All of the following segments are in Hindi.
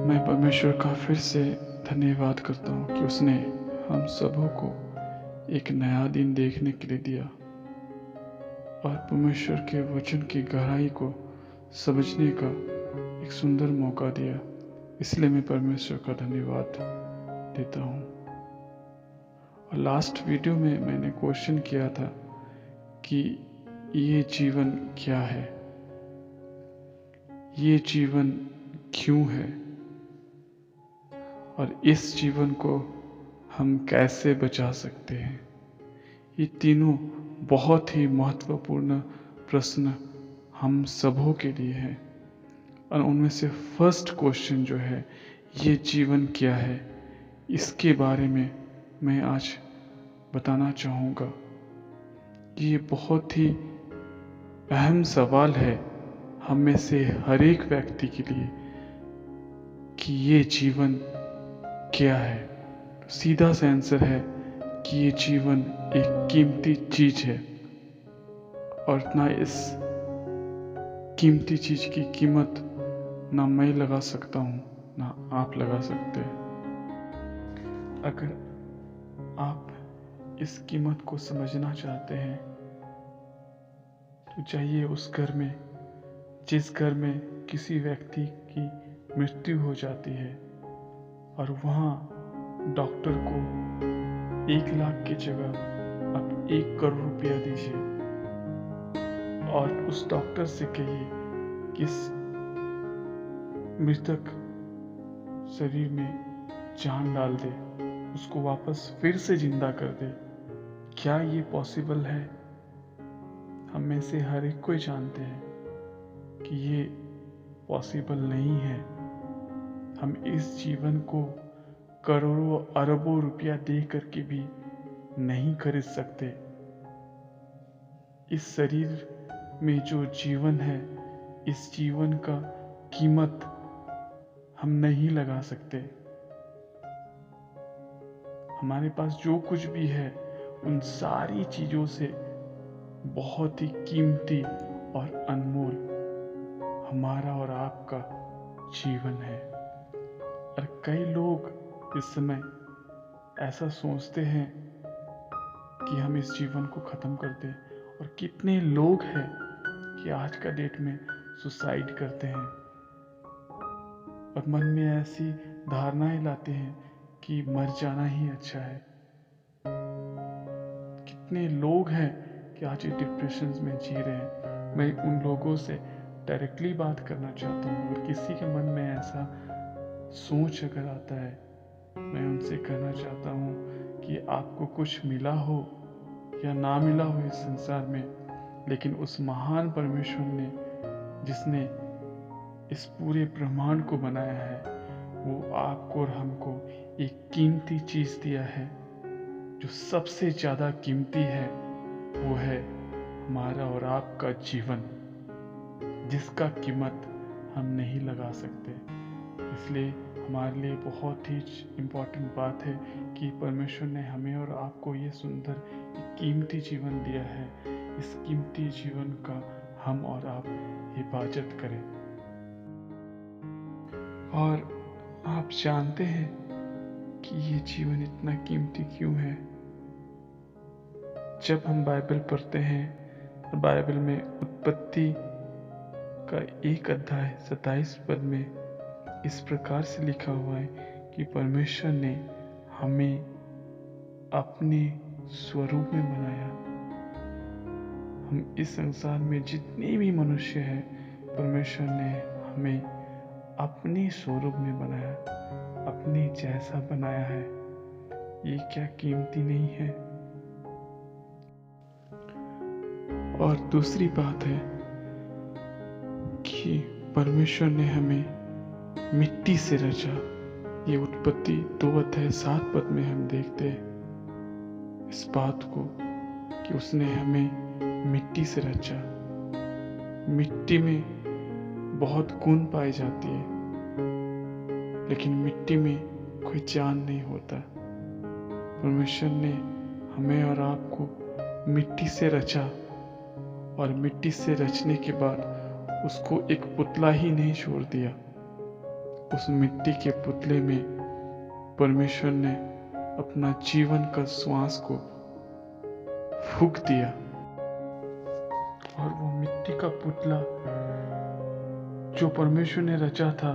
मैं परमेश्वर का फिर से धन्यवाद करता हूँ कि उसने हम सबों को एक नया दिन देखने के लिए दिया और परमेश्वर के वचन की गहराई को समझने का एक सुंदर मौका दिया। इसलिए मैं परमेश्वर का धन्यवाद देता हूँ। और लास्ट वीडियो में मैंने क्वेश्चन किया था कि ये जीवन क्या है, ये जीवन क्यों है और इस जीवन को हम कैसे बचा सकते हैं। ये तीनों बहुत ही महत्वपूर्ण प्रश्न हम सबों के लिए हैं और उनमें से फर्स्ट क्वेश्चन जो है ये जीवन क्या है, इसके बारे में मैं आज बताना चाहूँगा। ये बहुत ही अहम सवाल है हम में से हर एक व्यक्ति के लिए कि ये जीवन क्या है। तो सीधा सा आंसर है कि ये जीवन एक कीमती चीज है और ना इस कीमती चीज की कीमत ना मैं लगा सकता हूँ ना आप लगा सकते हैं। अगर आप इस कीमत को समझना चाहते हैं तो जाइए उस घर में जिस घर में किसी व्यक्ति की मृत्यु हो जाती है और वहाँ डॉक्टर को 1 लाख की जगह आप 1 करोड़ रुपया दीजिए और उस डॉक्टर से कहिए कि इस मृतक शरीर में जान डाल दे, उसको वापस फिर से जिंदा कर दे। क्या ये पॉसिबल है? हम में से हर एक कोई जानते हैं कि ये पॉसिबल नहीं है। हम इस जीवन को करोड़ों अरबों रुपया दे करके भी नहीं खरीद सकते। इस शरीर में जो जीवन है, इस जीवन का कीमत हम नहीं लगा सकते। हमारे पास जो कुछ भी है उन सारी चीजों से बहुत ही कीमती और अनमोल हमारा और आपका जीवन है। और कई लोग इस समय ऐसा सोचते हैं कि हम इस जीवन को खत्म कर दें और कितने लोग हैं कि आज का डेट में सुसाइड करते हैं और मन में ऐसी धारणाएं लाते हैं कि मर जाना ही अच्छा है। कितने लोग हैं कि आज डिप्रेशन में जी रहे हैं। मैं उन लोगों से डायरेक्टली बात करना चाहता हूँ। अगर किसी के मन में ऐसा सोच अगर आता है, मैं उनसे कहना चाहता हूँ कि आपको कुछ मिला हो या ना मिला हो इस संसार में, लेकिन उस महान परमेश्वर ने जिसने इस पूरे ब्रह्मांड को बनाया है, वो आपको और हमको एक कीमती चीज दिया है। जो सबसे ज्यादा कीमती है वो है हमारा और आपका जीवन, जिसका कीमत हम नहीं लगा सकते। इसलिए हमारे लिए बहुत ही इम्पोर्टेंट बात है कि परमेश्वर ने हमें और आपको ये सुंदर कीमती जीवन दिया है। इस कीमती जीवन का हम और आप हिफाजत करें। और आप जानते हैं कि ये जीवन इतना कीमती क्यों है? जब हम बाइबल पढ़ते हैं और बाइबल में उत्पत्ति का 1 अध्याय 27 पद में इस प्रकार से लिखा हुआ है कि परमेश्वर ने हमें अपने स्वरूप में बनाया। हम इस संसार में जितने भी मनुष्य हैं, परमेश्वर ने हमें अपने स्वरूप में बनाया, अपने जैसा बनाया है। ये क्या कीमती नहीं है? और दूसरी बात है कि परमेश्वर ने हमें मिट्टी से रचा। ये उत्पत्ति 2 अध्याय 7 पद में हम देखते हैं इस बात को कि उसने हमें मिट्टी से रचा। मिट्टी में बहुत गुण पाई जाती है, लेकिन मिट्टी में कोई जान नहीं होता। परमेश्वर ने हमें और आपको मिट्टी से रचा और मिट्टी से रचने के बाद उसको एक पुतला ही नहीं छोड़ दिया, उस मिट्टी के पुतले में परमेश्वर ने अपना जीवन का श्वास को फूंक दिया और वो मिट्टी का पुतला जो परमेश्वर ने रचा था,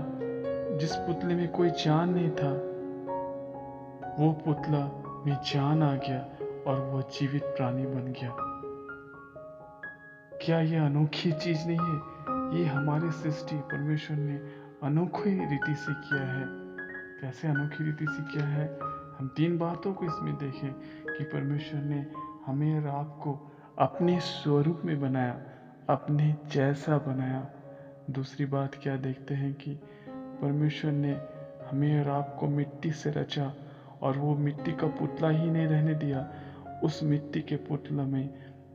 जिस पुतले में कोई जान नहीं था, वो पुतला में जान आ गया और वो जीवित प्राणी बन गया। क्या ये अनोखी चीज नहीं है? ये हमारी सृष्टि परमेश्वर ने अनोखी रीति से किया है। कैसे अनोखी रीति से किया है? हम 3 बातों को इसमें देखें कि परमेश्वर ने हमें और आपको अपने स्वरूप में बनाया, अपने जैसा बनाया। दूसरी बात क्या देखते हैं कि परमेश्वर ने हमें और आपको मिट्टी से रचा और वो मिट्टी का पुतला ही नहीं रहने दिया, उस मिट्टी के पुतला में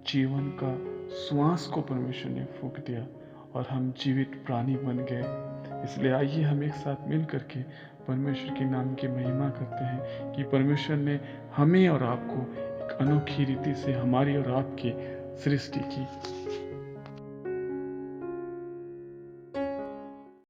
जीवन का श्वास को परमेश्वर ने फूंक दिया और हम जीवित प्राणी बन गए। इसलिए आइए हम एक साथ मिल करके परमेश्वर के नाम की महिमा करते हैं कि परमेश्वर ने हमें और आपको एक अनोखी रीति से हमारी और आपकी सृष्टि की।